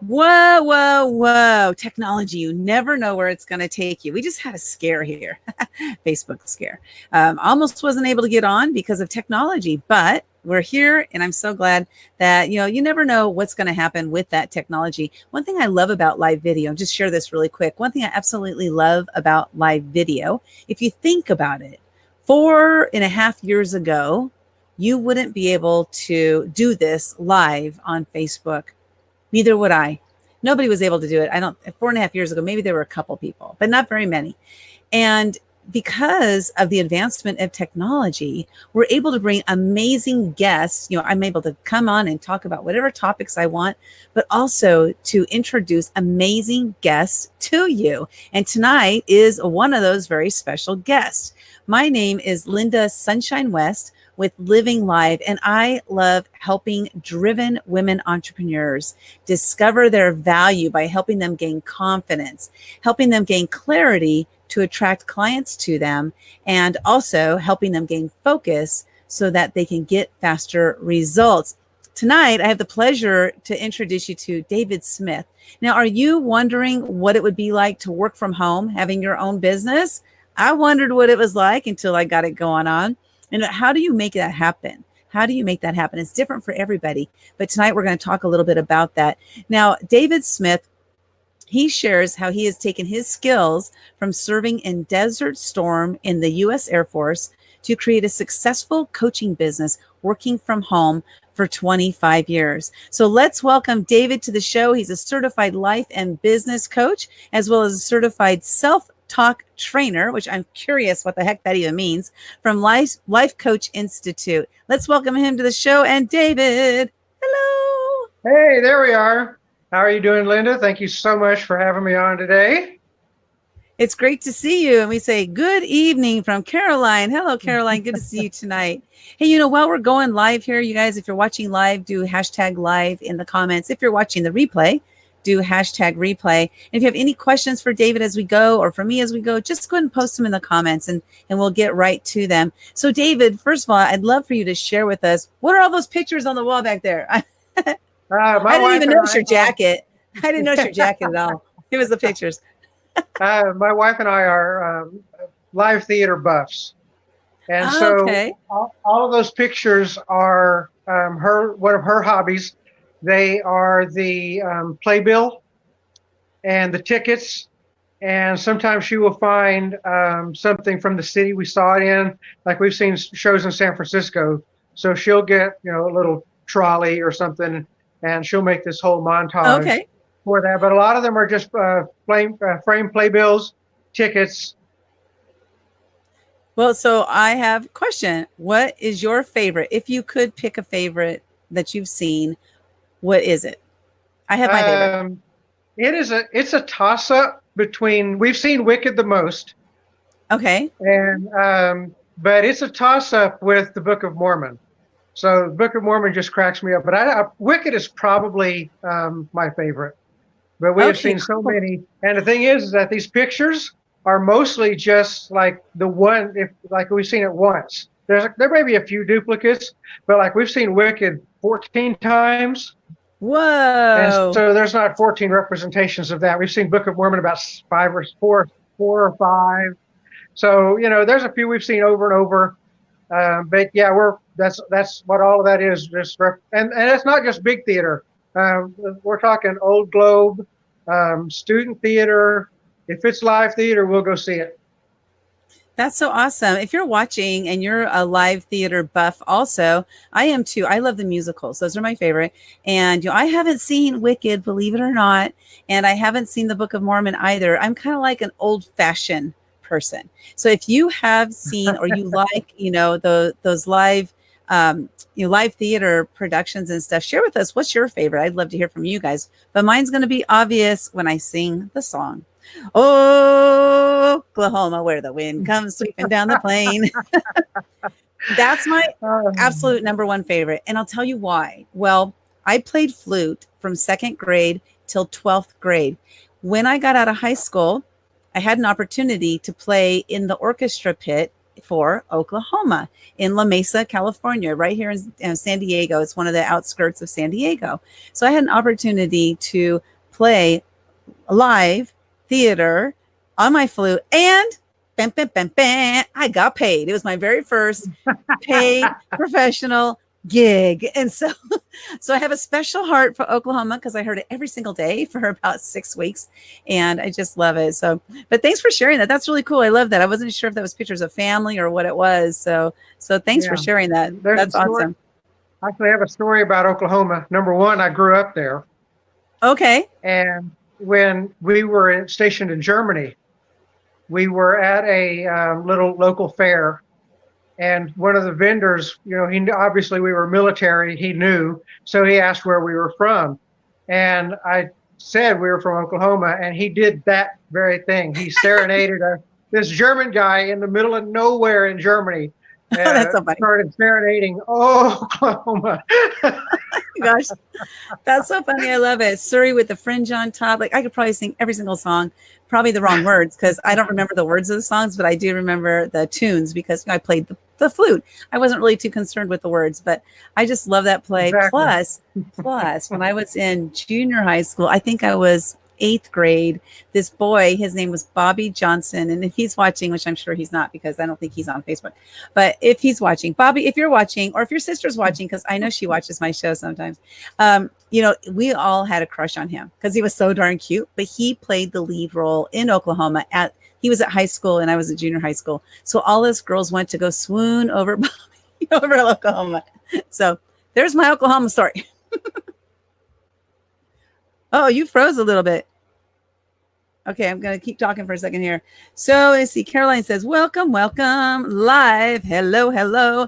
Whoa, whoa, whoa. Technology, you never know where it's going to take you. We just had a scare here, Facebook scare. Almost wasn't able to get on because of technology, but we're here. And I'm so glad that, you never know what's going to happen with that technology. One thing I love about live video, just share this really quick. One thing I absolutely love about live video, if you think about it, 4.5 years ago, you wouldn't be able to do this live on Facebook. Neither would I. Nobody was able to do it. 4.5 years ago, maybe there were a couple people, but not very many. And because of the advancement of technology, we're able to bring amazing guests. I'm able to come on and talk about whatever topics I want, but also to introduce amazing guests to you. And tonight is one of those very special guests. My name is Lynda Sunshine West with Living Live, and I love helping driven women entrepreneurs discover their value by helping them gain confidence, helping them gain clarity to attract clients to them, and also helping them gain focus so that they can get faster results. Tonight, I have the pleasure to introduce you to David Smith. Now, are you wondering what it would be like to work from home, having your own business? I wondered what it was like until I got it going on. And how do you make that happen? How do you make that happen? It's different for everybody. But tonight we're going to talk a little bit about that. Now, David Smith, he shares how he has taken his skills from serving in Desert Storm in the U.S. Air Force to create a successful coaching business working from home for 25 years. So let's welcome David to the show. He's a certified life and business coach, as well as a certified self-talk trainer, which I'm curious what the heck that even means, from Life Coach Institute. Let's welcome him to the show. And David, hello. Hey, there we are. How are you doing, Lynda? Thank you so much for having me on today. It's great to see you. And we say good evening from Caroline. Hello, Caroline. Good to see you tonight. Hey, while we're going live here, you guys, if you're watching live, do hashtag live in the comments. If you're watching the replay, do hashtag replay. And if you have any questions for David as we go, or for me as we go, just go ahead and post them in the comments and we'll get right to them. So David, first of all, I'd love for you to share with us, what are all those pictures on the wall back there? I didn't even notice your jacket. I didn't notice your jacket at all. It was the pictures. My wife and I are live theater buffs. And so all of those pictures are one of her hobbies. They are the playbill and the tickets. And sometimes she will find something from the city we saw it in. Like we've seen shows in San Francisco. So she'll get, a little trolley or something, and she'll make this whole montage for that. But a lot of them are just frame playbills, tickets. Well, so I have a question. What is your favorite? If you could pick a favorite that you've seen, what is it? I have my favorite. It's a toss-up between, we've seen Wicked the most. Okay. And but it's a toss-up with the Book of Mormon. So the Book of Mormon just cracks me up. But Wicked is probably my favorite. But we have seen so many. And the thing is that these pictures are mostly just like the one, like we've seen it once. There may be a few duplicates, but like we've seen Wicked 14 times. Whoa. And so there's not 14 representations of that. We've seen Book of Mormon about four or five. So, there's a few we've seen over and over. But yeah, that's what all of that is. And it's not just big theater. We're talking Old Globe, student theater. If it's live theater, we'll go see it. That's so awesome. If you're watching and you're a live theater buff also, I am too. I love the musicals. Those are my favorite. And I haven't seen Wicked, believe it or not. And I haven't seen the Book of Mormon either. I'm kind of like an old-fashioned person. So if you have seen or you like, those live live theater productions and stuff, share with us what's your favorite. I'd love to hear from you guys. But mine's going to be obvious when I sing the song. Oh, Oklahoma, where the wind comes sweeping down the plain. That's my absolute number one favorite. And I'll tell you why. Well, I played flute from 2nd grade till 12th grade. When I got out of high school, I had an opportunity to play in the orchestra pit for Oklahoma in La Mesa, California, right here in San Diego. It's one of the outskirts of San Diego. So I had an opportunity to play live theater on my flute, and bam, bam, bam, bam, I got paid. It was my very first paid professional gig. And so I have a special heart for Oklahoma because I heard it every single day for about 6 weeks, and I just love it. So, but thanks for sharing that. That's really cool. I love that. I wasn't sure if that was pictures of family or what it was. So thanks for sharing that. That's awesome. I actually have a story about Oklahoma. Number one, I grew up there. Okay. And when we were stationed in Germany, we were at a little local fair. And one of the vendors, he obviously we were military, he knew, so he asked where we were from. And I said we were from Oklahoma, and he did that very thing. He serenaded this German guy in the middle of nowhere in Germany. That's so funny. Started serenading Oklahoma. Gosh, that's so funny. I love it. Surrey with the fringe on top. Like, I could probably sing every single song, probably the wrong words because I don't remember the words of the songs, but I do remember the tunes because I played the flute. I wasn't really too concerned with the words, but I just love that play. Exactly. Plus, when I was in junior high school, I think I was 8th grade, this boy, his name was Bobby Johnson. And if he's watching, which I'm sure he's not because I don't think he's on Facebook, but if he's watching, Bobby, if you're watching, or if your sister's watching, because I know she watches my show sometimes, we all had a crush on him because he was so darn cute, but he played the lead role in Oklahoma he was at high school and I was at junior high school. So all us girls went to go swoon over Bobby over Oklahoma. So there's my Oklahoma story. Oh, you froze a little bit. Okay, I'm going to keep talking for a second here. So let's see. Caroline says, welcome live. Hello.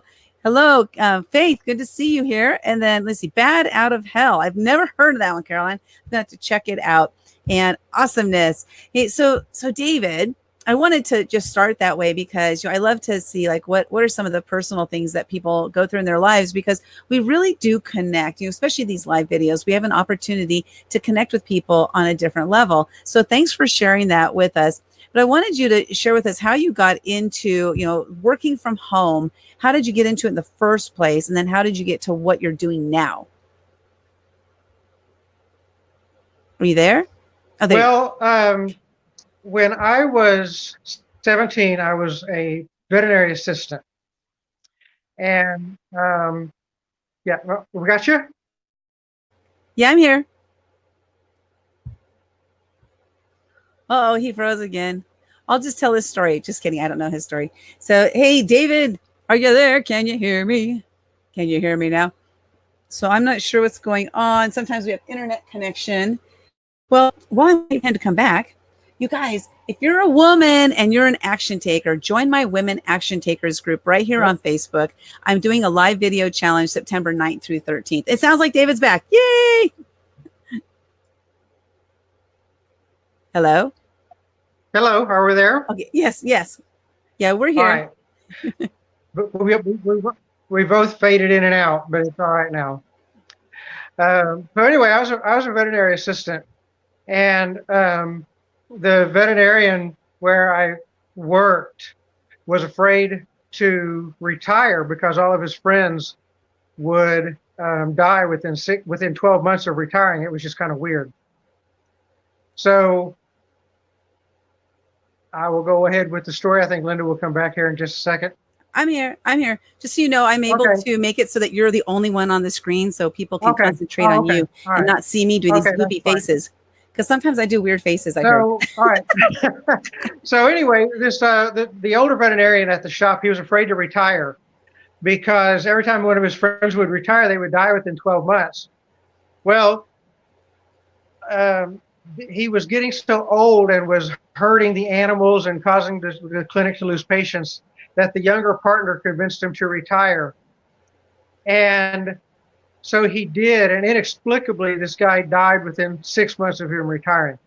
Faith, good to see you here. And then let's see, Bad Out of Hell. I've never heard of that one, Caroline. I'm going to have to check it out. And awesomeness. Hey, so David, I wanted to just start that way because I love to see like what are some of the personal things that people go through in their lives, because we really do connect, especially these live videos. We have an opportunity to connect with people on a different level. So thanks for sharing that with us. But I wanted you to share with us how you got into, working from home. How did you get into it in the first place? And then how did you get to what you're doing now? Are you there? Oh, there. Well, when I was 17, I was a veterinary assistant. And yeah, well, we got you? Yeah, I'm here. Uh-oh, he froze again. I'll just tell his story. Just kidding. I don't know his story. So, hey, David, are you there? Can you hear me? Can you hear me now? So I'm not sure what's going on. Sometimes we have internet connection. Well, while I'm waiting for him to come back, you guys, if you're a woman and you're an action taker, join my Women Action Takers group right here on Facebook. I'm doing a live video challenge September 9th through 13th. It sounds like David's back. Yay! Hello? Hello, are we there? Okay. Yes. Yeah, we're here. All right. But we both faded in and out, but it's all right now. So anyway, I was a veterinary assistant, and the veterinarian where I worked was afraid to retire because all of his friends would die within 12 months of retiring. It was just kind of weird. So I will go ahead with the story. I think Lynda will come back here in just a second. I'm here. Just so you know, I'm able to make it so that you're the only one on the screen so people can concentrate on you and not see me doing these goofy faces. Because sometimes I do weird faces. I heard. All right. So anyway, this the older veterinarian at the shop, he was afraid to retire because every time one of his friends would retire, they would die within 12 months. Well, he was getting so old and was hurting the animals and causing the clinic to lose patients that the younger partner convinced him to retire. And so he did, and inexplicably, this guy died within 6 months of him retiring.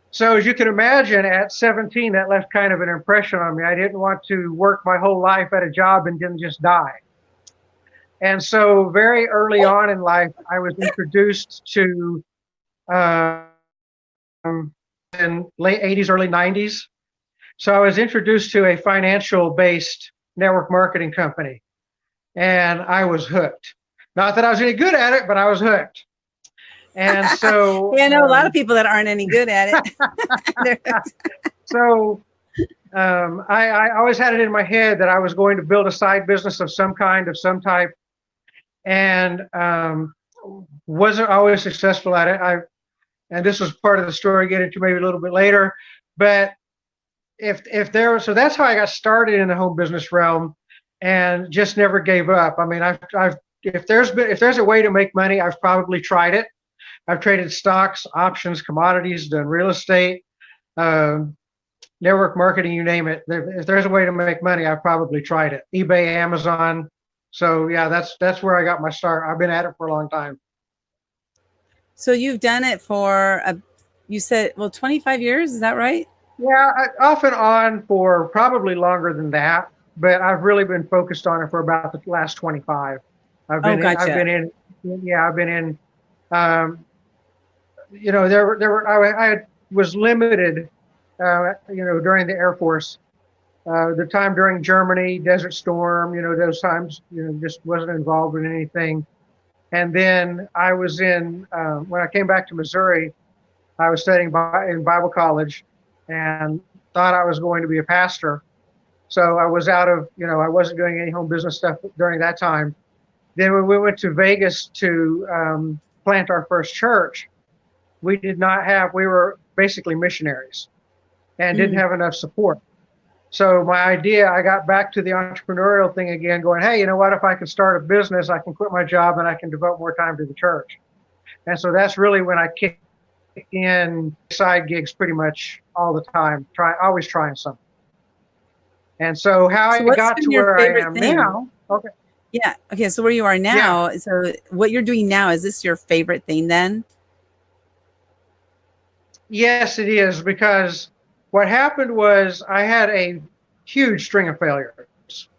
So as you can imagine, at 17, that left kind of an impression on me. I didn't want to work my whole life at a job and then just die. And so very early on in life, I was introduced to, in late 80s, early 90s. So I was introduced to a financial-based network marketing company, and I was hooked. Not that I was any good at it, but I was hooked. And so yeah, I know a lot of people that aren't any good at it. So I always had it in my head that I was going to build a side business of some kind, of some type, and wasn't always successful at it. And this was part of the story, get into maybe a little bit later. But if there was, so that's how I got started in the home business realm, and just never gave up. I mean, if there's a way to make money, I've probably tried it. I've traded stocks, options, commodities, done real estate, network marketing, you name it. If there's a way to make money, I've probably tried it. eBay, Amazon. So yeah, that's where I got my start. I've been at it for a long time. So you've done it for you said, well, 25 years, is that right? Yeah, off and on for probably longer than that, but I've really been focused on it for about the last 25. I've been in, you know, I was limited, you know, during the Air Force, the time during Germany, Desert Storm, you know, those times, you know, just wasn't involved in anything. And then I was in, when I came back to Missouri, I was studying in Bible college and thought I was going to be a pastor. So I was out of, you know, I wasn't doing any home business stuff during that time. Then when we went to Vegas to plant our first church, we were basically missionaries and didn't have enough support. So my idea, I got back to the entrepreneurial thing again, going, hey, you know what, if I can start a business, I can quit my job and I can devote more time to the church. And so that's really when I kicked in side gigs pretty much all the time, always trying something. And so how I got to where I am now. Okay. Yeah. Okay. So where you are now, so what you're doing now, is this your favorite thing then? Yes, it is, because what happened was I had a huge string of failures.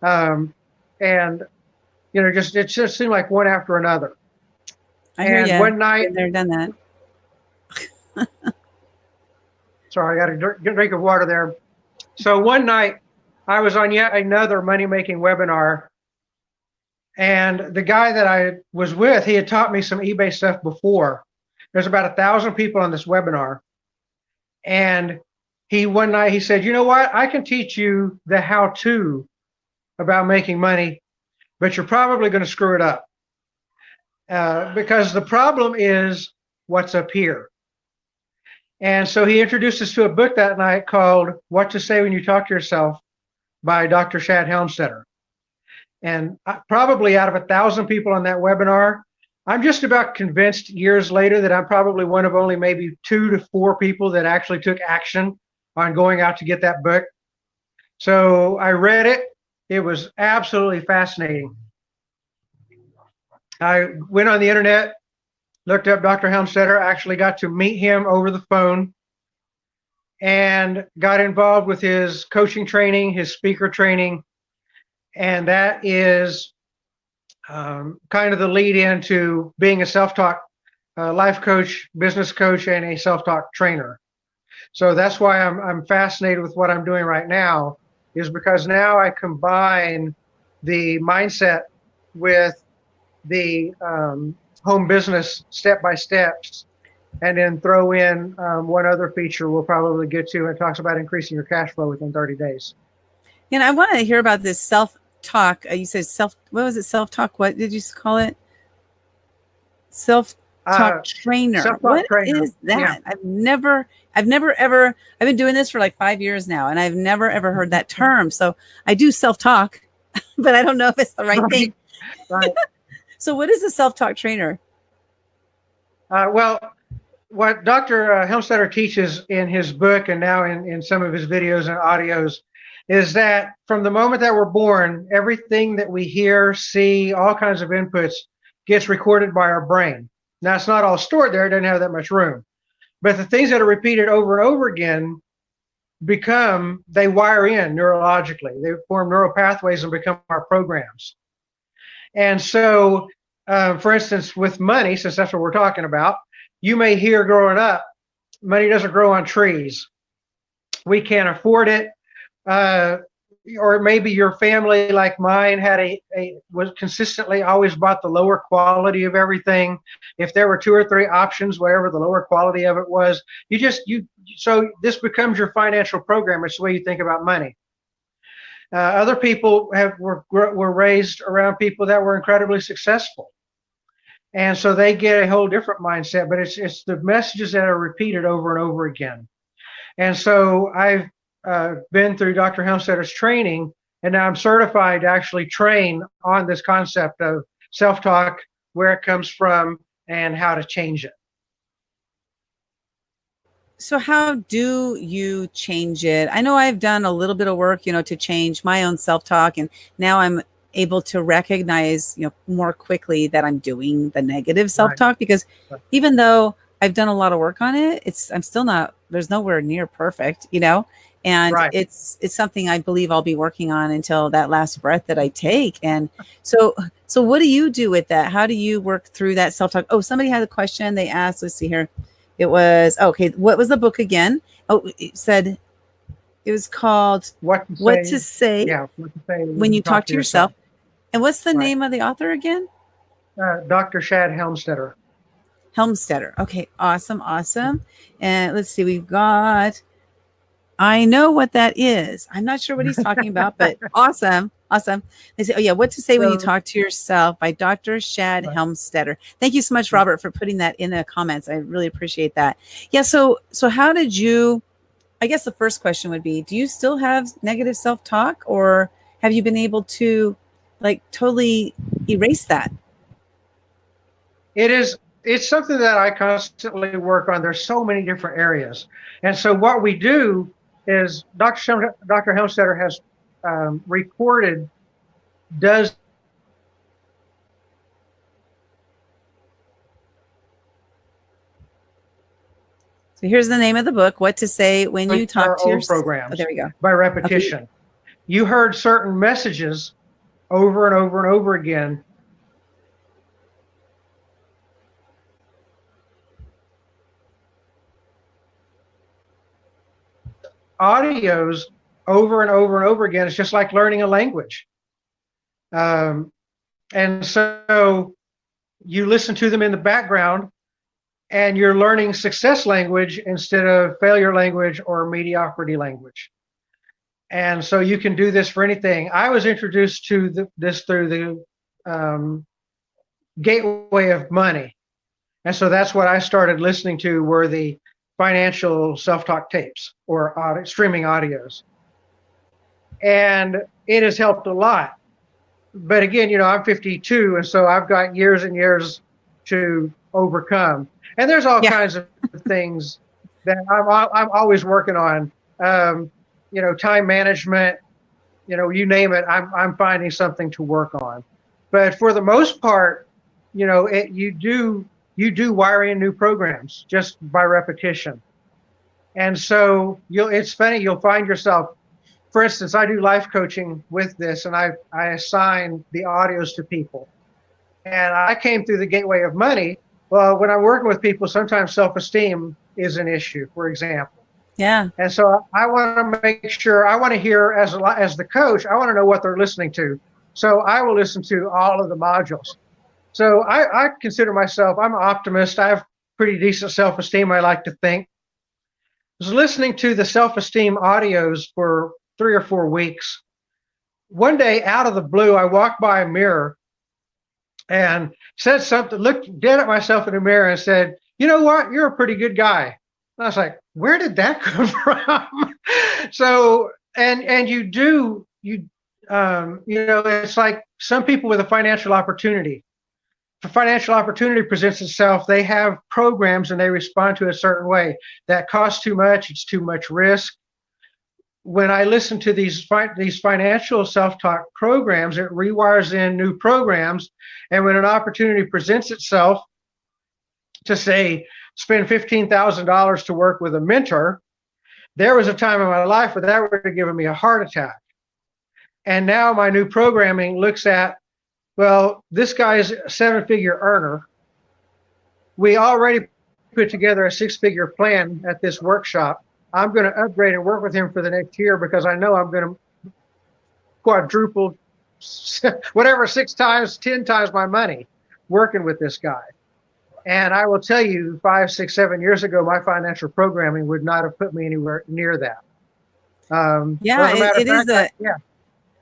And, you know, it just seemed like one after another. I hear you. One night, I've never done that. Sorry, I got a drink of water there. So one night I was on yet another money-making webinar, and the guy that I was with, he had taught me some eBay stuff before. There's about 1,000 people on this webinar. And one night he said, you know what? I can teach you the how-to about making money, but you're probably going to screw it up. Because the problem is what's up here. And so he introduced us to a book that night called What to Say When You Talk to Yourself by Dr. Shad Helmstetter. And probably out of 1,000 people on that webinar, I'm just about convinced years later that I'm probably one of only maybe 2 to 4 people that actually took action on going out to get that book. So I read it. It was absolutely fascinating. I went on the internet, looked up Dr. Helmstetter, actually got to meet him over the phone, and got involved with his coaching training, his speaker training. And that is kind of the lead into being a self-talk life coach, business coach, and a self-talk trainer. So that's why I'm fascinated with what I'm doing right now, is because now I combine the mindset with the home business step-by-steps, and then throw in one other feature we'll probably get to. It talks about increasing your cash flow within 30 days. And I want to hear about this self-talk. You said what was it? Self-talk? What did you call it? Self-talk trainer. Self-talk trainer. Is that? Yeah. I've never ever, I've been doing this for like 5 years now, and I've never ever heard that term. So I do self-talk, but I don't know if it's the right thing. Right. So what is a self-talk trainer? Well, what Dr. Helmstetter teaches in his book, and now in some of his videos and audios, is that from the moment that we're born, everything that we hear, see, all kinds of inputs gets recorded by our brain. Now, it's not all stored there. It doesn't have that much room. But the things that are repeated over and over again they wire in neurologically. They form neural pathways and become our programs. And so, for instance, with money, since that's what we're talking about, you may hear growing up, money doesn't grow on trees. We can't afford it. or maybe your family, like mine, had was consistently always bought the lower quality of everything. If there were 2 or 3 options, whatever the lower quality of it was, so this becomes your financial program. It's the way you think about money. Other people were raised around people that were incredibly successful, and so they get a whole different mindset. But it's the messages that are repeated over and over again. And so I've been through Dr. Helmstetter's training, and now I'm certified to actually train on this concept of self-talk, where it comes from, and how to change it. So how do you change it? I know I've done a little bit of work, to change my own self-talk, and now I'm able to recognize, more quickly that I'm doing the negative self-talk, because even though I've done a lot of work on it, I'm still not, there's nowhere near perfect, and it's something I believe I'll be working on until that last breath that I take. And so what do you do with that? How do you work through that self-talk? Oh, somebody had a question. They asked, let's see here. It was, okay, what was the book again? Oh, it said, it was called What to Say When You Talk to Yourself. And what's the name of the author again? Dr. Shad Helmstetter. Helmstetter. Okay, awesome. And let's see, we've got, I know what that is. I'm not sure what he's talking about, but awesome. They say, oh yeah, What to Say When You Talk to Yourself by Dr. Shad Helmstetter. Thank you so much, Robert, for putting that in the comments. I really appreciate that. Yeah. So how did you, I guess the first question would be, do you still have negative self-talk, or have you been able to totally erase that? It's something that I constantly work on. There's so many different areas. And so what we do is Dr. Helmstetter has recorded So here's the name of the book, What to Say When You Talk to Yourself. Programs. Oh, there we go. By repetition. Okay. You heard certain messages over and over and over again. Audios over and over and over again. It's just like learning a language. And so you listen to them in the background, and you're learning success language instead of failure language or mediocrity language. And so you can do this for anything. I was introduced to this through the Gateway of Money. And so that's what I started listening to, were the financial self-talk tapes or streaming audios. And it has helped a lot. But again, I'm 52, and so I've got years and years to overcome. And there's all kinds of things that I'm always working on. Time management, you name it, I'm finding something to work on. But for the most part, you do wiring new programs just by repetition. And so it's funny, you'll find yourself, for instance, I do life coaching with this, and I assign the audios to people. And I came through the Gateway of Money. Well, when I'm working with people, sometimes self-esteem is an issue, for example. Yeah. And so I want to make sure, I want to hear, as the coach, I want to know what they're listening to. So I will listen to all of the modules. So I consider myself, I'm an optimist. I have pretty decent self-esteem, I like to think. I was listening to the self-esteem audios for 3 or 4 weeks. One day, out of the blue, I walked by a mirror and said something, looked dead at myself in the mirror and said, you know what, you're a pretty good guy. And I was like, where did that come from? So, and it's like some people with a financial opportunity. If a financial opportunity presents itself, they have programs and they respond to a certain way. That costs too much, it's too much risk. When I listen to these financial self-talk programs, it rewires in new programs. And when an opportunity presents itself to, say, spend $15,000 to work with a mentor, there was a time in my life where that would have given me a heart attack. And now my new programming looks at, well, this guy's a 7-figure earner. We already put together a 6-figure plan at this workshop. I'm going to upgrade and work with him for the next year because I know I'm going to quadrupled, whatever, 6 times, 10 times my money working with this guy. And I will tell you, 5, 6, 7 years ago, my financial programming would not have put me anywhere near that. Yeah, As a matter of it is fact, yeah.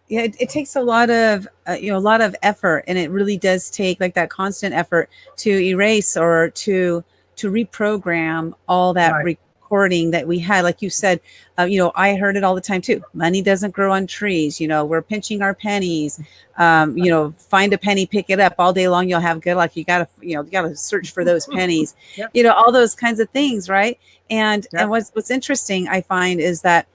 Yeah, it takes a lot of a lot of effort, and it really does take like that constant effort to erase or to reprogram all that Right. recording that we had. Like you said, I heard it all the time too. Money doesn't grow on trees. We're pinching our pennies. Find a penny, pick it up all day long. You'll have good luck. You gotta search for those pennies. Yep. All those kinds of things, right? And Yep. what's interesting, I find, is that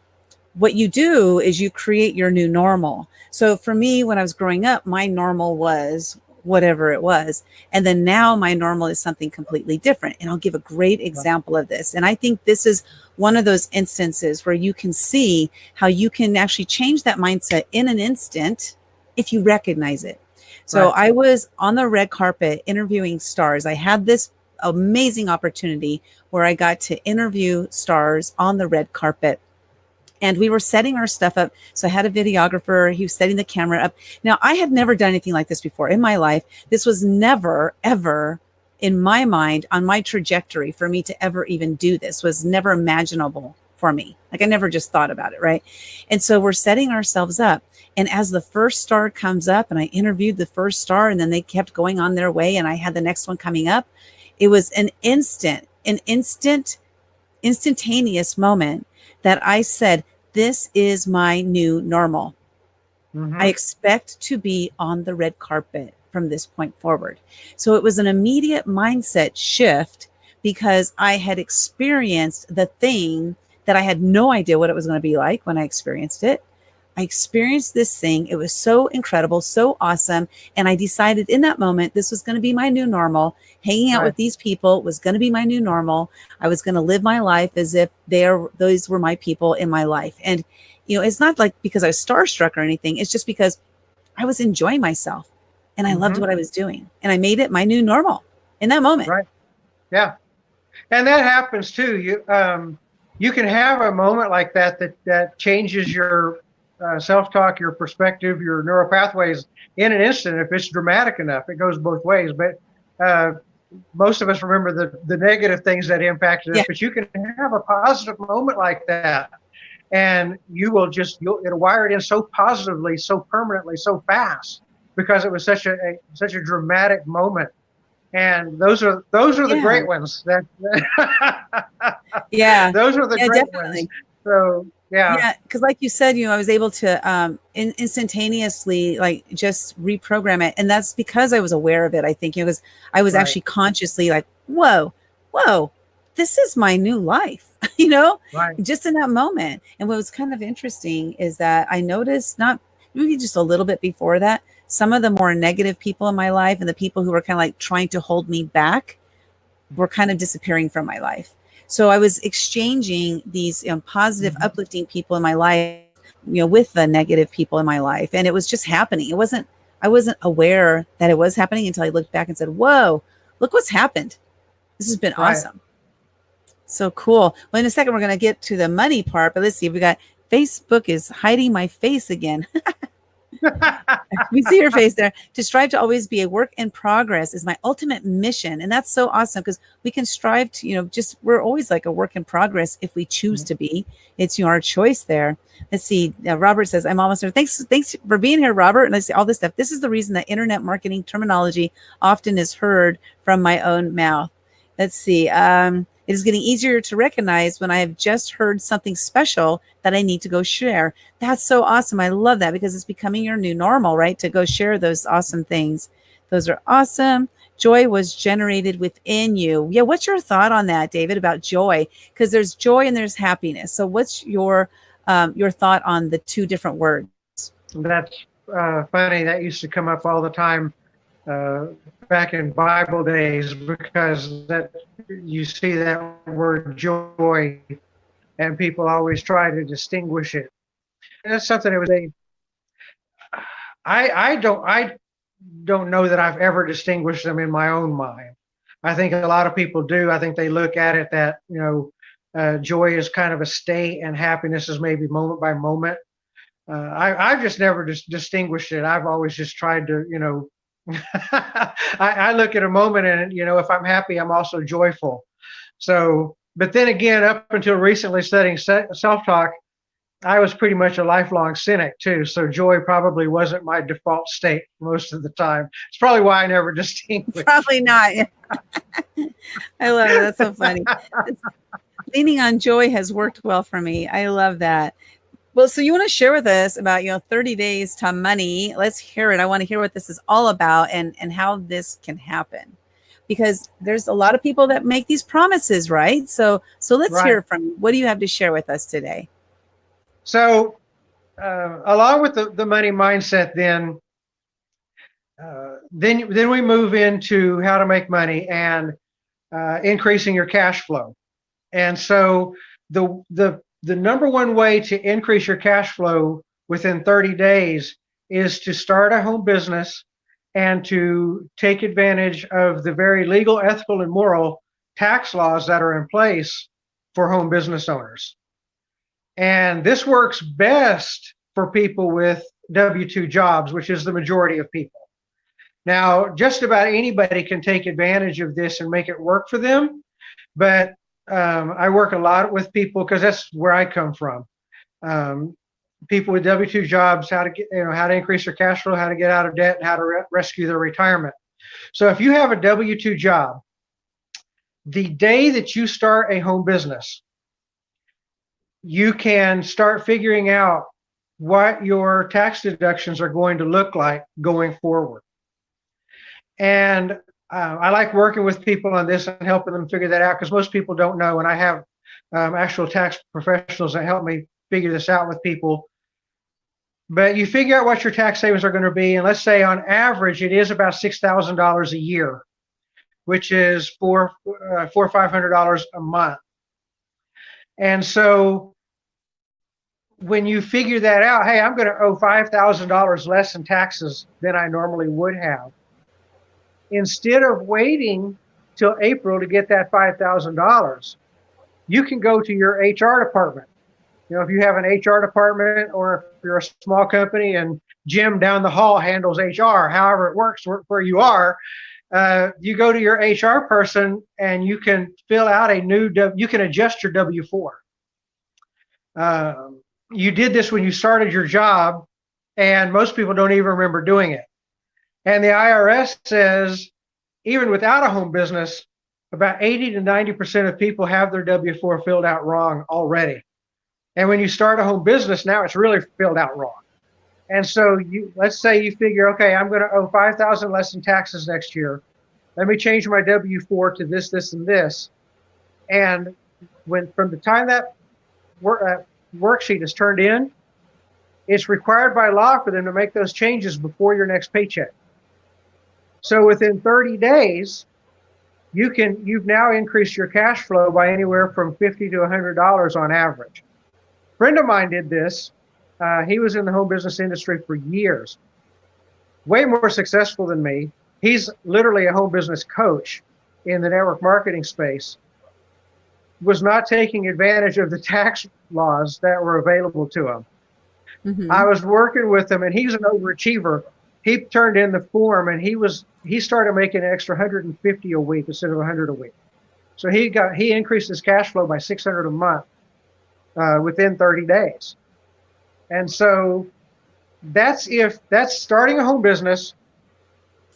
what you do is you create your new normal. So for me, when I was growing up, my normal was whatever it was. And then now my normal is something completely different. And I'll give a great example of this. And I think this is one of those instances where you can see how you can actually change that mindset in an instant if you recognize it. So Right. I was on the red carpet interviewing stars. I had this amazing opportunity where I got to interview stars on the red carpet. And we were setting our stuff up. So I had a videographer. He was setting the camera up. Now, I had never done anything like this before in my life. This was never, ever in my mind on my trajectory for me to ever even do this. Was never imaginable for me. Like I never just thought about it, right? And so we're setting ourselves up. And as the first star comes up, and I interviewed the first star, and then they kept going on their way, and I had the next one coming up. It was an instantaneous moment that I said, this is my new normal. Mm-hmm. I expect to be on the red carpet from this point forward. So it was an immediate mindset shift because I had experienced the thing that I had no idea what it was going to be like when I experienced it. I experienced this thing. It was so incredible, so awesome. And I decided in that moment, this was going to be my new normal. Hanging out with these people was going to be my new normal. I was going to live my life as if those were my people in my life. And, it's not like because I was starstruck or anything. It's just because I was enjoying myself and I loved what I was doing. And I made it my new normal in that moment. Right. Yeah. And that happens too. You can have a moment like that changes your self-talk, your perspective, your neural pathways in an instant. If it's dramatic enough, it goes both ways. But most of us remember the negative things that impacted us. But you can have a positive moment like that, and it'll wire it in so positively, so permanently, so fast because it was such a dramatic moment. And those are the great ones. Those are the great ones. So. Yeah, because like you said, I was able to instantaneously like just reprogram it, and that's because I was aware of it. I think it was I was actually consciously like, whoa, this is my new life, just in that moment. And what was kind of interesting is that I noticed, not maybe just a little bit before that, some of the more negative people in my life and the people who were kind of like trying to hold me back were kind of disappearing from my life. So I was exchanging these positive, uplifting people in my life, with the negative people in my life. And it was just happening. I wasn't aware that it was happening until I looked back and said, whoa, look what's happened. This has been awesome. So cool. Well, in a second, we're going to get to the money part, but let's see. We got Facebook is hiding my face again. We see your face there. To strive to always be a work in progress is my ultimate mission. And that's so awesome because we can strive to, we're always like a work in progress if we choose to be. It's our choice there. Let's see. Robert says, I'm almost there. Thanks for being here, Robert. And let's see all this stuff. This is the reason that internet marketing terminology often is heard from my own mouth. Let's see. It is getting easier to recognize when I have just heard something special that I need to go share. That's so awesome. I love that because it's becoming your new normal, right? To go share those awesome things. Those are awesome. Joy was generated within you. Yeah. What's your thought on that, David, about joy? Because there's joy and there's happiness. So what's your thought on the two different words? That's funny. That used to come up all the time. Back in Bible days, because that you see that word joy, and people always try to distinguish it. And that's something that was I don't know that I've ever distinguished them in my own mind. I think a lot of people do. I think they look at it that joy is kind of a state, and happiness is maybe moment by moment. I've just never distinguished it. I've always just tried to, I look at a moment and, if I'm happy, I'm also joyful. So, but then again, up until recently studying self-talk, I was pretty much a lifelong cynic too. So joy probably wasn't my default state most of the time. It's probably why I never distinguished. Probably not. I love it. That's so funny. Leaning on joy has worked well for me. I love that. Well, so you want to share with us about, 30 days to money. Let's hear it. I want to hear what this is all about and how this can happen, because there's a lot of people that make these promises, right? So let's hear from you. What do you have to share with us today? So along with the money mindset, then we move into how to make money and increasing your cash flow. And so the number one way to increase your cash flow within 30 days is to start a home business and to take advantage of the very legal, ethical, and moral tax laws that are in place for home business owners. And this works best for people with W-2 jobs, which is the majority of people. Now, just about anybody can take advantage of this and make it work for them, but I work a lot with people because that's where I come from. People with W-2 jobs, how to increase their cash flow, how to get out of debt, and how to rescue their retirement. So if you have a W-2 job, the day that you start a home business, you can start figuring out what your tax deductions are going to look like going forward. And I like working with people on this and helping them figure that out, because most people don't know, and I have actual tax professionals that help me figure this out with people. But you figure out what your tax savings are going to be, and let's say on average it is about $6,000 a year, which is $400 or $500 a month. And so when you figure that out, hey, I'm going to owe $5,000 less in taxes than I normally would have. Instead of waiting till April to get that $5,000, you can go to your HR department. If you have an HR department, or if you're a small company and Jim down the hall handles HR, however it works where you are, you go to your HR person and you can fill out you can adjust your W-4. You did this when you started your job, and most people don't even remember doing it. And the IRS says, even without a home business, about 80 to 90% of people have their W-4 filled out wrong already. And when you start a home business, now it's really filled out wrong. And so let's say you figure, okay, I'm going to owe $5,000 less in taxes next year. Let me change my W-4 to this, this, and this. And from the time that worksheet is turned in, it's required by law for them to make those changes before your next paycheck. So within 30 days, you've now increased your cash flow by anywhere from $50 to $100 on average. A friend of mine did this. He was in the home business industry for years, way more successful than me. He's literally a home business coach in the network marketing space. Was not taking advantage of the tax laws that were available to him. Mm-hmm. I was working with him, and he's an overachiever. He turned in the form, and he started making an extra $150 a week instead of $100 a week. So he increased his cash flow by $600 a month within 30 days. And so that's starting a home business,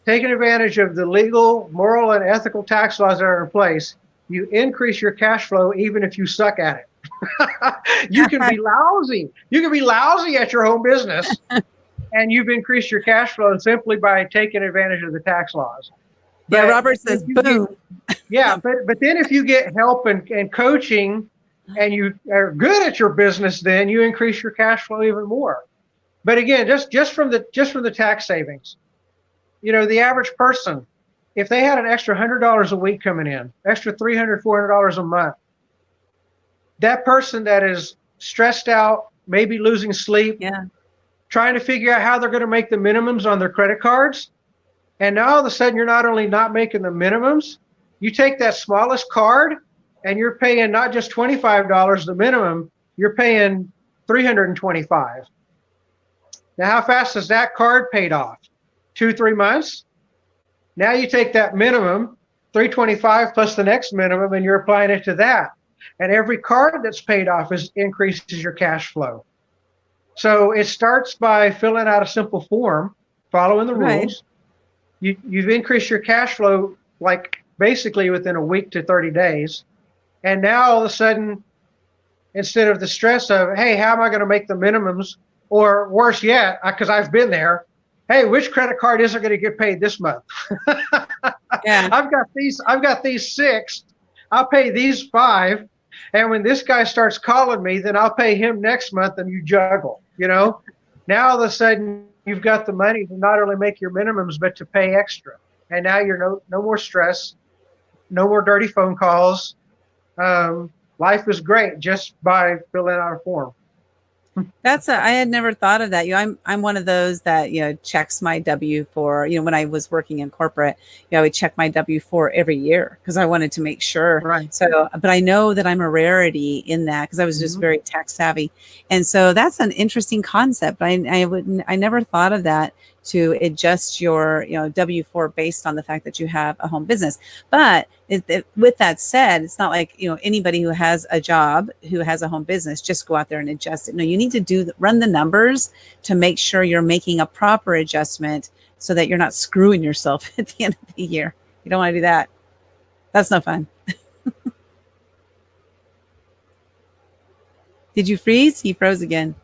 taking advantage of the legal, moral, and ethical tax laws that are in place. You increase your cash flow even if you suck at it. You can be lousy. You can be lousy at your home business, and you've increased your cash flow simply by taking advantage of the tax laws. But Robert says, boom. But then if you get help and coaching, and you are good at your business, then you increase your cash flow even more. But again, just from the tax savings, the average person, if they had an extra $100 a week coming in, extra $300, $400 a month, that person that is stressed out, maybe losing sleep, trying to figure out how they're going to make the minimums on their credit cards, and now all of a sudden you're not only not making the minimums, you take that smallest card and you're paying not just $25 the minimum, you're paying $325. Now, how fast is that card paid off? 2-3 months. Now you take that minimum, 325 plus the next minimum, and you're applying it to that. And every card that's paid off increases your cash flow. So it starts by filling out a simple form, following the rules. You've increased your cash flow like basically within a week to 30 days. And now all of a sudden, instead of the stress of, hey, how am I going to make the minimums? Or worse yet, because I've been there, hey, which credit card isn't going to get paid this month? Yeah. I've got these 6. I'll pay these 5. And when this guy starts calling me, then I'll pay him next month, and you juggle, Now all of a sudden you've got the money to not only make your minimums, but to pay extra. And now you're no more stress, no more dirty phone calls. Life is great just by filling out a form. I had never thought of that. I'm one of those that, checks my W-4, when I was working in corporate, I would check my W-4 every year because I wanted to make sure. Right. So, but I know that I'm a rarity in that because I was just very tech savvy. And so that's an interesting concept. I never thought of that, to adjust your W-4 based on the fact that you have a home business. But with that said, it's not like anybody who has a job who has a home business just go out there and adjust it. No, you need to run the numbers to make sure you're making a proper adjustment so that you're not screwing yourself at the end of the year. You don't want to do that. That's no fun. Did you freeze? He froze again.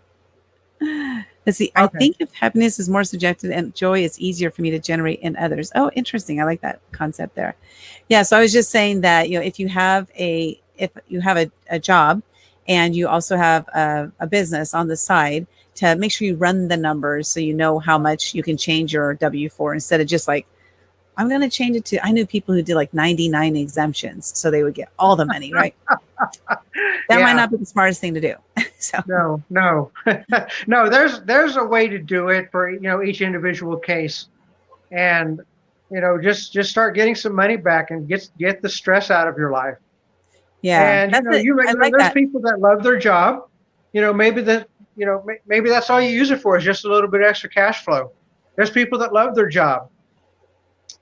Let's see. Okay. I think if happiness is more subjective and joy is easier for me to generate in others. Oh, interesting. I like that concept there. Yeah. So I was just saying that, if you have a job and you also have a business on the side, to make sure you run the numbers so you know how much you can change your W-4 instead of just like, I'm going to change it to, I knew people who did like 99 exemptions so they would get all the money, right? That might not be the smartest thing to do. So no, no, there's a way to do it for, each individual case. And, just start getting some money back and get the stress out of your life. Yeah. And, there's people that love their job, maybe maybe that's all you use it for is just a little bit extra cash flow. There's people that love their job.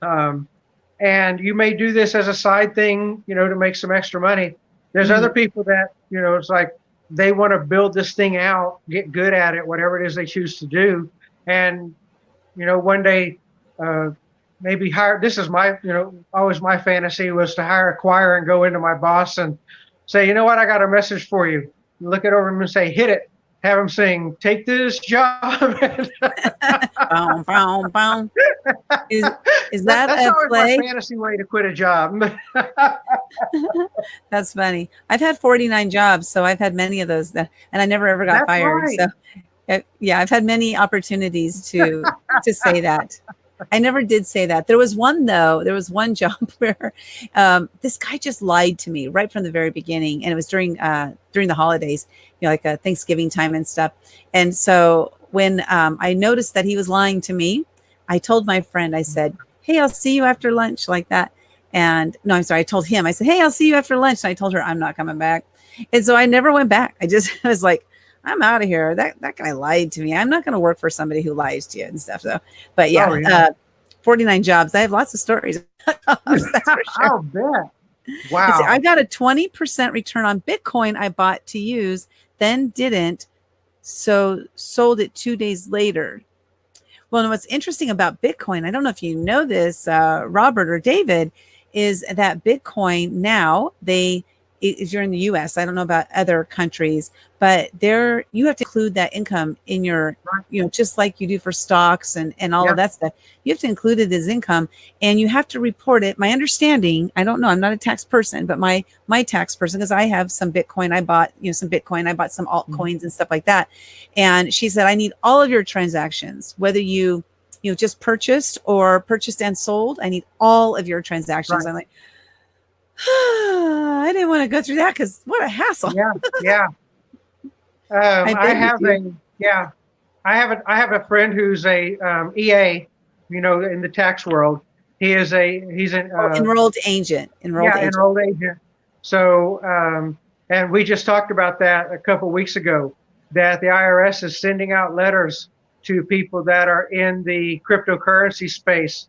And you may do this as a side thing, to make some extra money. There's other people that, it's like they want to build this thing out, get good at it, whatever it is they choose to do. And, one day, maybe hire, this is my, always my fantasy was to hire a choir and go into my boss and say, you know what, I got a message for you. Look it over him and say, hit it. Have him sing, take this job. Boom, boom, boom. Is that that's a play? My fantasy way to quit a job. That's funny. I've had 49 jobs, so I've had many of those, and I never ever got fired. Right. So, yeah, I've had many opportunities to say that. I never did say that. There was one though. There was one job where this guy just lied to me right from the very beginning, and it was during the holidays, like Thanksgiving time and stuff. And so when I noticed that he was lying to me, I told my friend, I said, "Hey, I'll see you after lunch," like that. And no, I'm sorry. I told him, I said, "Hey, I'll see you after lunch." And I told her I'm not coming back. And so I never went back. I just was like, I'm out of here. That guy lied to me. I'm not going to work for somebody who lies to you and stuff. So, but yeah, 49 jobs. I have lots of stories. That's for sure. I'll bet. Wow. I got a 20% return on Bitcoin I bought to use, then didn't. So sold it 2 days later. Well, and what's interesting about Bitcoin, I don't know if you know this, Robert or David, is that Bitcoin now, if you're in the US, I don't know about other countries, but you have to include that income in your, just like you do for stocks and all of that stuff. You have to include it as income, and you have to report it. My understanding, I don't know, I'm not a tax person, but my tax person, because I have some Bitcoin, I bought, some Bitcoin, I bought some altcoins and stuff like that. And she said, I need all of your transactions, whether you just purchased or purchased and sold. I need all of your transactions. Right. I'm like, I didn't want to go through that because what a hassle. Yeah. I have a friend who's a EA, in the tax world. He's an enrolled agent. Enrolled agent. So, and we just talked about that a couple of weeks ago, that the IRS is sending out letters to people that are in the cryptocurrency space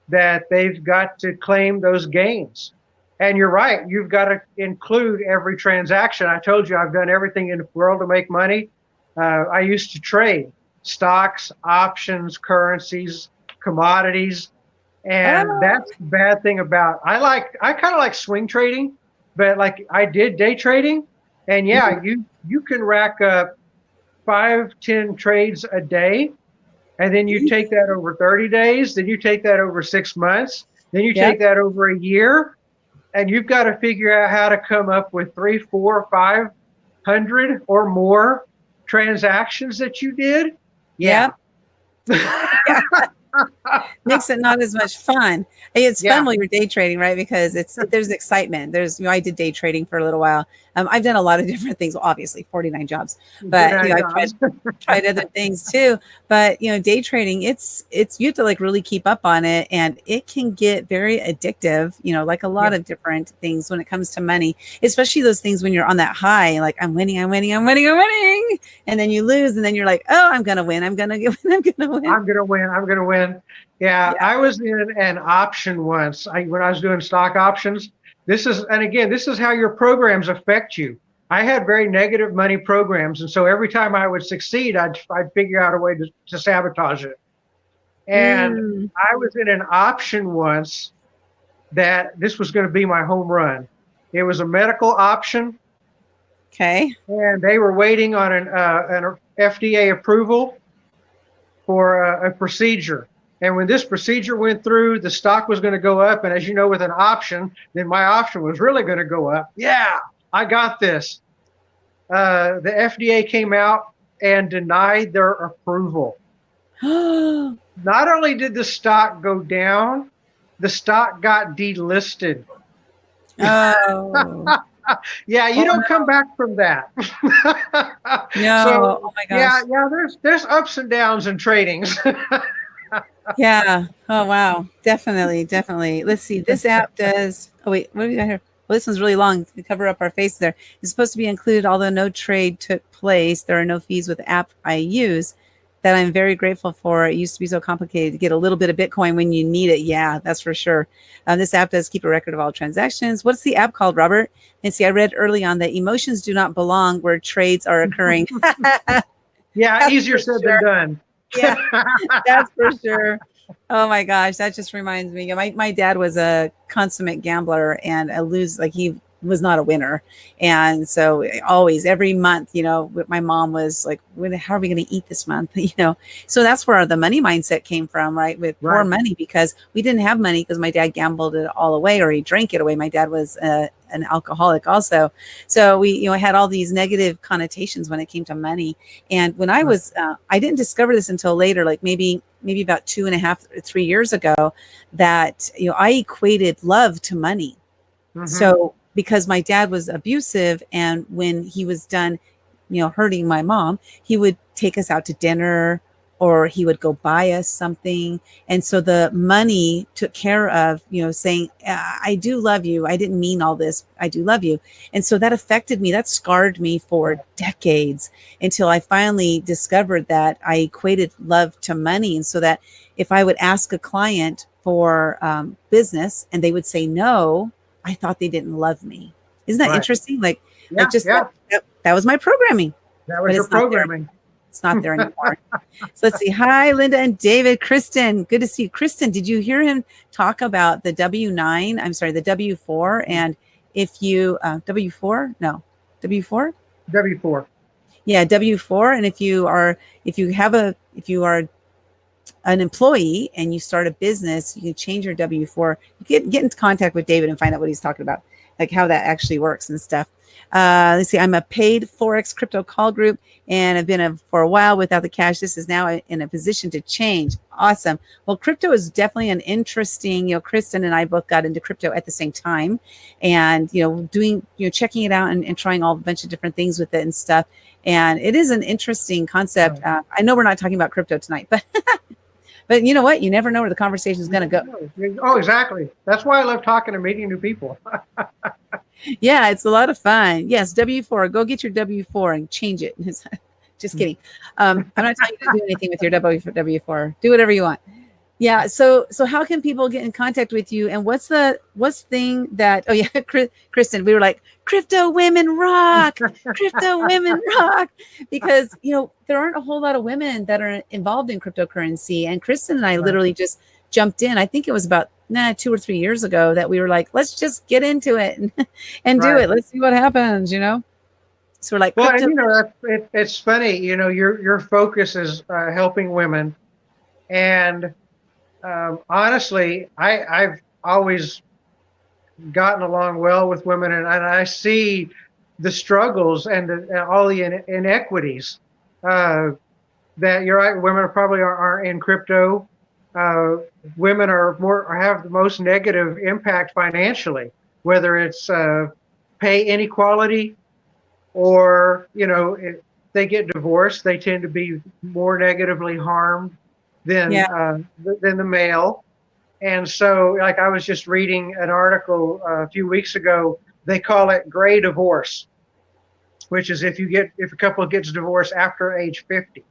that they've got to claim those gains. And you're right, you've got to include every transaction. I told you I've done everything in the world to make money. I used to trade stocks, options, currencies, commodities. And that's the bad thing about, I kind of like swing trading, but like I did day trading. And yeah, you can rack up 5-10 trades a day. And then you take that over 30 days, then you take that over 6 months, then you take that over a year, and you've got to figure out how to come up with 3, 4, 500 or more transactions that you did. Yeah. Makes it not as much fun. It's fun when you're day trading, right? Because there's excitement. I did day trading for a little while. I've done a lot of different things, obviously 49 jobs, but I've tried other things too. But day trading, it's you have to like really keep up on it, and it can get very addictive. Like a lot of different things when it comes to money, especially those things when you're on that high, like I'm winning, and then you lose, and then you're like, oh, I'm gonna win, I'm gonna win. Yeah, I was in an option once. When I was doing stock options. This is how your programs affect you. I had very negative money programs, and so every time I would succeed, I'd figure out a way to sabotage it. And I was in an option once that this was going to be my home run. It was a medical option. Okay. And they were waiting on an FDA approval for a procedure. And when this procedure went through, the stock was going to go up. And as you know, with an option, then my option was really going to go up. Yeah, I got this. The FDA came out and denied their approval. Not only did the stock go down, the stock got delisted. Oh. Yeah, you don't come back from that. No. So, oh my gosh. Yeah, there's ups and downs in tradings. Yeah. Oh wow. Definitely. Let's see. This app does. Oh wait, what do we got here? Well, this one's really long to cover up our face there. It's supposed to be included, although no trade took place. There are no fees with the app I use that I'm very grateful for. It used to be so complicated to get a little bit of Bitcoin when you need it. Yeah, that's for sure. This app does keep a record of all transactions. What's the app called, Robert? And see, I read early on that emotions do not belong where trades are occurring. Yeah, easier said than done. Yeah, that's for sure. Oh my gosh, that just reminds me. My dad was a consummate gambler, and he was not a winner. And so always, every month, my mom was like, how are we going to eat this month? So that's where the money mindset came from, right? With poor money, because we didn't have money because my dad gambled it all away, or he drank it away. My dad was an alcoholic also. So we, had all these negative connotations when it came to money. And when I was, I didn't discover this until later, like maybe about 2.5, 3 years ago, that, I equated love to money. Mm-hmm. So because my dad was abusive, and when he was done, hurting my mom, he would take us out to dinner, or he would go buy us something. And so the money took care of, saying, I do love you. I didn't mean all this. I do love you. And so that affected me. That scarred me for decades, until I finally discovered that I equated love to money. And so that if I would ask a client for business and they would say no, I thought they didn't love me. Isn't that interesting? That was my programming. That was your programming. It's not there anymore. So let's see. Hi, Lynda and David. Kristin, good to see you. Kristin, did you hear him talk about the W9? I'm sorry, the W4. And if you, W4? No, W4? W4. Yeah, W4. And if you are an employee and you start a business, you can change your W4. You get into contact with David and find out what he's talking about, like how that actually works and stuff. Let's see. I'm a paid Forex crypto call group, and I've been for a while without the cash. This is now in a position to change. Awesome. Well, crypto is definitely an interesting, Kristin and I both got into crypto at the same time, and, doing, checking it out and trying all a bunch of different things with it and stuff. And it is an interesting concept. I know we're not talking about crypto tonight, but but you know what? You never know where the conversation is going to go. Oh, exactly. That's why I love talking and meeting new people. Yeah, it's a lot of fun. Yes, W4. Go get your W4 and change it Just kidding. I'm not telling you to do anything with your W4. Do whatever you want. Yeah. So how can people get in contact with you? And what's thing that, oh yeah, Kristin, we were like, crypto women rock, crypto women rock, because, there aren't a whole lot of women that are involved in cryptocurrency. And Kristin and I literally just jumped in. I think it was about 2 or 3 years ago that we were like, let's just get into it and do it. Let's see what happens, So we're like, well, and it's funny, your focus is helping women. And honestly, I've always gotten along well with women, and I see the struggles and all the inequities. That you're right, women aren't in crypto. Women have the most negative impact financially, whether it's pay inequality or if they get divorced, they tend to be more negatively harmed than the male. And so, like, I was just reading an article a few weeks ago. They call it gray divorce, which is if a couple gets divorced after age 50,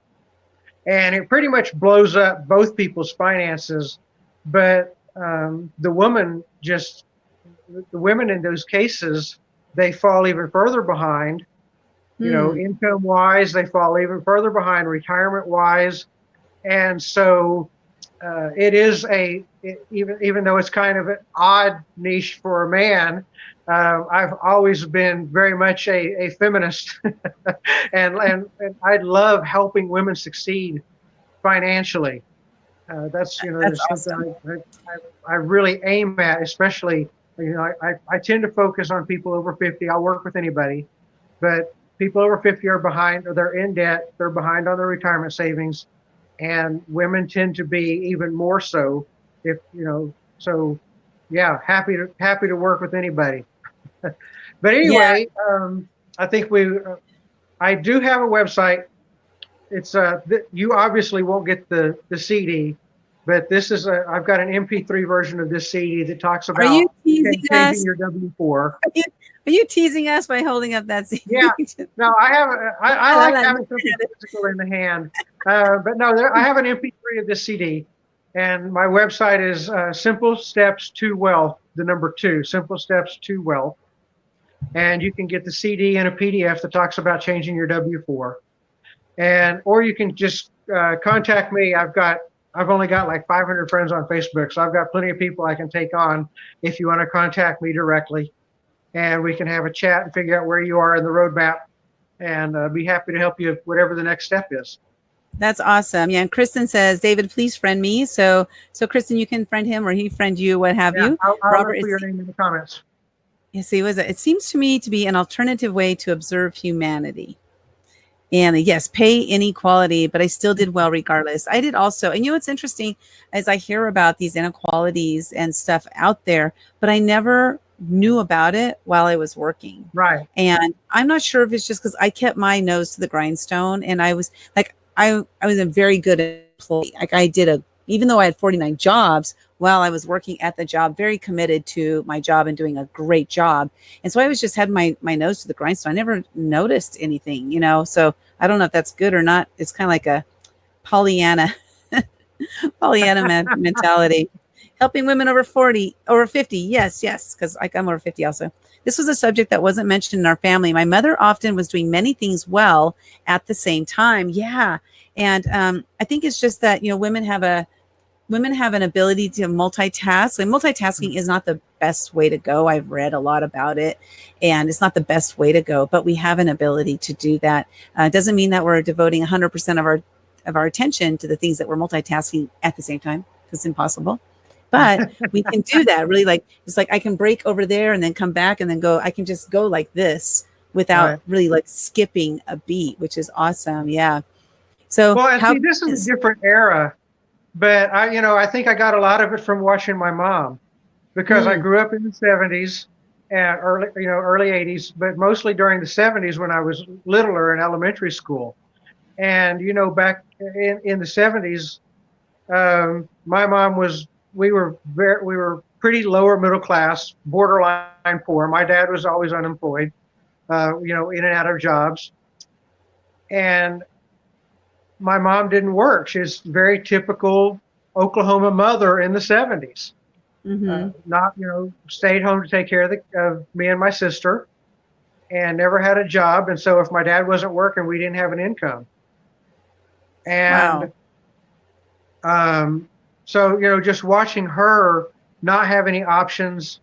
and it pretty much blows up both people's finances. But the women in those cases, they fall even further behind. Income wise, they fall even further behind, retirement wise. And so it is even though it's kind of an odd niche for a man, I've always been very much a feminist, and I love helping women succeed financially. That's awesome. something I really aim at, especially, I tend to focus on people over 50. I'll work with anybody, but people over 50 are behind, or they're in debt, they're behind on their retirement savings. And women tend to be even more so. So yeah, happy to work with anybody. But anyway, I think I do have a website. It's you obviously won't get the CD, but I've got an MP3 version of this CD that talks about changing your W4. Are you teasing us by holding up that CD? Yeah. No, I like having something physical in the hand. But no, I have an MP3 of this CD, and my website is Simple Steps to Wealth, the number 2, Simple Steps to Wealth. And you can get the CD and a PDF that talks about changing your W4. Or you can just contact me. I've only got like 500 friends on Facebook, so I've got plenty of people I can take on if you want to contact me directly. And we can have a chat and figure out where you are in the roadmap, and be happy to help you whatever the next step is. That's awesome. Yeah. And Kristin says, David, please friend me. So Kristin, you can friend him or he friend you, what have you. I'll Robert, put your name in the comments. Yes, it seems to me to be an alternative way to observe humanity. And yes, pay inequality, but I still did well regardless. I did also. And it's interesting as I hear about these inequalities and stuff out there, but I never knew about it while I was working. Right. And I'm not sure if it's just because I kept my nose to the grindstone, and I was like, I was a very good employee. Like even though I had 49 jobs while I was working at the job, very committed to my job and doing a great job. And so I was just had my nose to the grindstone. I never noticed anything, so I don't know if that's good or not. It's kind of like a Pollyanna mentality. Helping women over 50. Yes, because I'm over 50 also. This was a subject that wasn't mentioned in our family. My mother often was doing many things well at the same time. Yeah. And I think it's just that, women have an ability to multitask. And multitasking is not the best way to go. I've read a lot about it, and it's not the best way to go, but we have an ability to do that. It doesn't mean that we're devoting 100% of our attention to the things that we're multitasking at the same time. It's impossible. But we can do that really. Like, it's like I can break over there and then come back and then go. I can just go like this without really like skipping a beat, which is awesome. Yeah. So this is a different era, but I think I got a lot of it from watching my mom, because I grew up in the 70s and early 80s, but mostly during the 70s when I was littler in elementary school. And, back in the 70s, my mom we were pretty lower middle class, borderline poor. My dad was always unemployed, in and out of jobs. And my mom didn't work. She's very typical Oklahoma mother in the 70s. Not, stayed home to take care of me and my sister, and never had a job. And so if my dad wasn't working, we didn't have an income. And so, just watching her not have any options.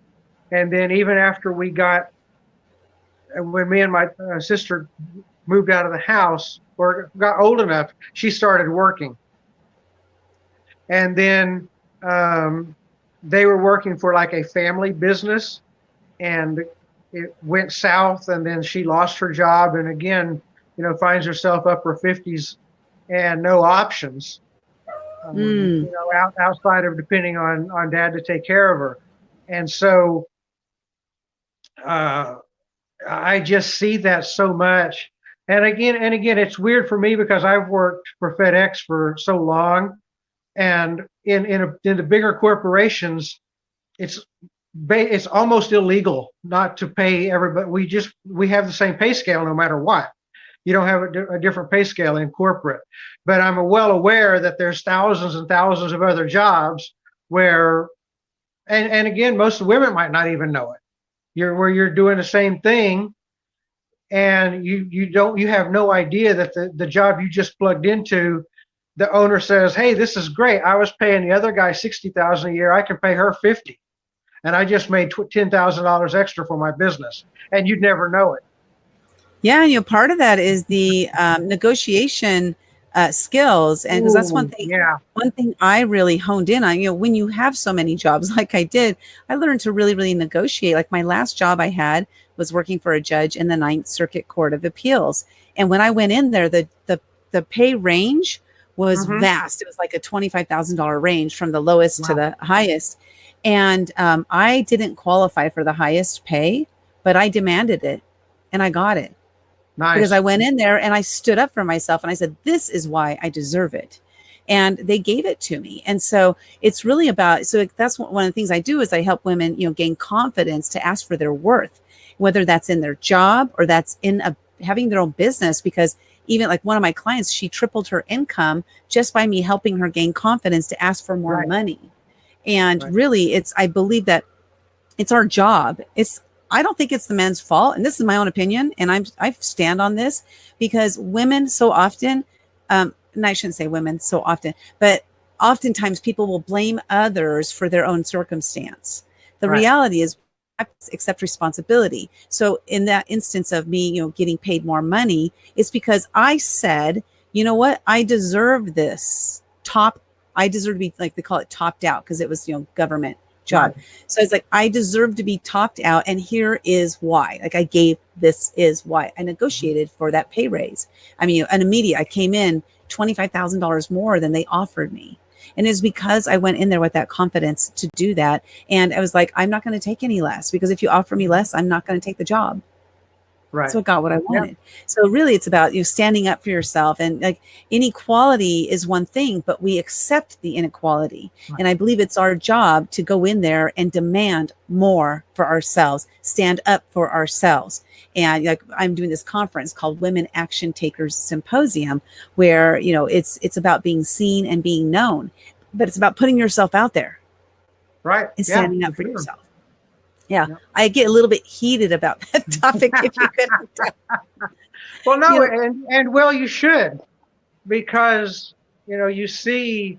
And then even after when me and my sister moved out of the house or got old enough, she started working. And then they were working for like a family business, and it went south, and then she lost her job, and again, finds herself upper 50s and no options, outside of depending on dad to take care of her. And so I just see that so much. And again, it's weird for me because I've worked for FedEx for so long, and in the bigger corporations, it's almost illegal not to pay everybody. We have the same pay scale no matter what. You don't have a different pay scale in corporate. But I'm well aware that there's thousands and thousands of other jobs where, and again, most of the women might not even know it. Where you're doing the same thing, and you have no idea that the job you just plugged into, the owner says, "Hey, this is great. I was paying the other guy $60,000 a year. I can pay her $50,000, and I just made $10,000 extra for my business." And you'd never know it. Yeah, and part of that is the negotiation skills, and because that's one thing. Yeah. One thing I really honed in on. When you have so many jobs like I did, I learned to really, really negotiate. Like my last job I had was working for a judge in the Ninth Circuit Court of Appeals, and when I went in there, the pay range was vast. It was like a $25,000 range from the lowest to the highest, and I didn't qualify for the highest pay, but I demanded it, and I got it. Nice. Because I went in there and I stood up for myself and I said, this is why I deserve it. And they gave it to me. And so it's really about, so that's one of the things I do is I help women, gain confidence to ask for their worth, whether that's in their job or that's in having their own business. Because even like one of my clients, she tripled her income just by me helping her gain confidence to ask for more money. And really I believe that it's our job. I don't think it's the men's fault. And this is my own opinion. And I stand on this because women so often, and I shouldn't say women so often, but oftentimes people will blame others for their own circumstance. The reality is I have to accept responsibility. So in that instance of me, getting paid more money, it's because I said, you know what? I deserve this I deserve to be, like they call it, topped out, because it was, government job. So it's like, I deserve to be topped out, and here is why. Like this is why I negotiated for that pay raise. I mean, I came in $25,000 more than they offered me. And it's because I went in there with that confidence to do that. And I was like, I'm not going to take any less, because if you offer me less, I'm not going to take the job. Right. So I got what I wanted. Yeah. So really it's about standing up for yourself, and like inequality is one thing, but we accept the inequality. Right. And I believe it's our job to go in there and demand more for ourselves, stand up for ourselves. And like I'm doing this conference called Women Action Takers Symposium, where, it's about being seen and being known, but it's about putting yourself out there. Right. And standing up for yourself. Yeah, I get a little bit heated about that topic. If you could. Well, no, and well, you should, because you see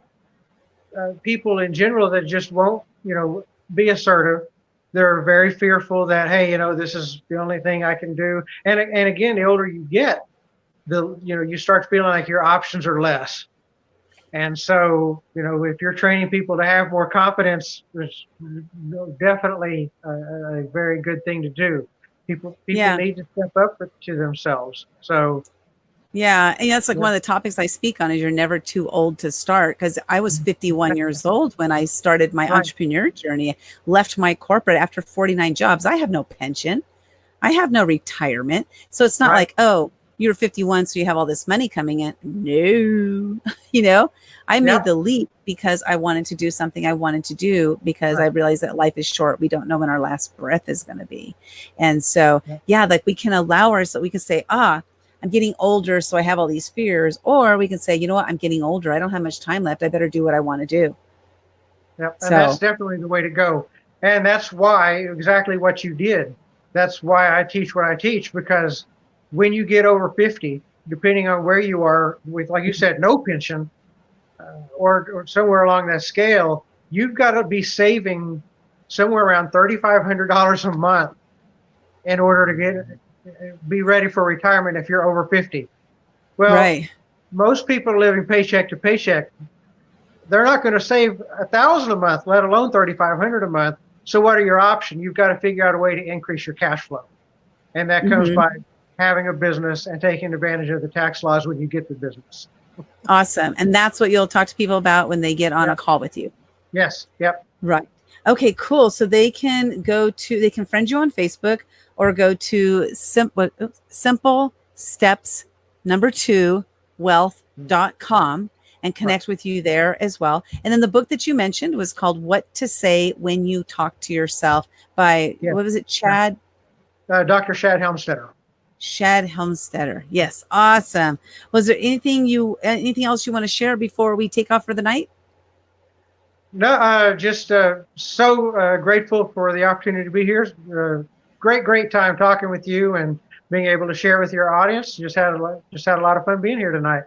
people in general that just won't be assertive. They're very fearful that, hey, this is the only thing I can do. And again, the older you get, you start feeling like your options are less. And so, if you're training people to have more confidence, there's definitely a very good thing to do. People need to step up to themselves. So, yeah. And that's like one of the topics I speak on is you're never too old to start. Because I was 51 years old when I started my entrepreneur journey, left my corporate after 49 jobs. I have no pension. I have no retirement. So it's not like, oh, you're 51, so you have all this money coming in. No, I made the leap because I wanted to do something I wanted to do, because I realized that life is short. We don't know when our last breath is going to be. And so, like we can allow ourselves, we can say, I'm getting older, so I have all these fears. Or we can say, you know what, I'm getting older. I don't have much time left. I better do what I want to do. Yep. And that's So, definitely the way to go. And that's why exactly what you did. That's why I teach what I teach, because when you get over 50, depending on where you are with, like you said, no pension, or somewhere along that scale, you've got to be saving somewhere around $3,500 a month in order to be ready for retirement if you're over 50. Well, right. most people are living paycheck to paycheck. They're not going to save $1,000 a month, let alone $3,500 a month. So what are your options? You've got to figure out a way to increase your cash flow. And that comes by having a business and taking advantage of the tax laws when you get the business. Awesome. And that's what you'll talk to people about when they get on a call with you. Yes. Yep. Right. Okay, cool. So they can friend you on Facebook, or go to simple steps number 2 wealth.com and connect with you there as well. And then the book that you mentioned was called What to Say When You Talk to Yourself by, what was it, Chad? Dr. Shad Helmstetter. Shad Helmstetter. Yes. Awesome. Was there anything else you want to share before we take off for the night? No, just so grateful for the opportunity to be here. Great time talking with you and being able to share with your audience. Just had a lot of fun being here tonight.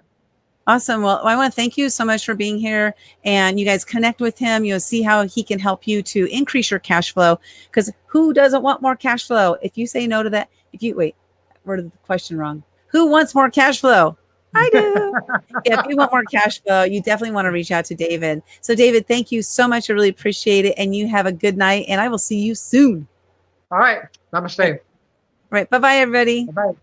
Awesome. Well, I want to thank you so much for being here, and you guys connect with him. You'll see how he can help you to increase your cash flow, because who doesn't want more cash flow? If you say no to that, worded the question wrong. Who wants more cash flow? I do. Yeah, if you want more cash flow, you definitely want to reach out to David. So David, thank you so much. I really appreciate it. And you have a good night, and I will see you soon. All right. Namaste. All right. Bye-bye, everybody. Bye-bye.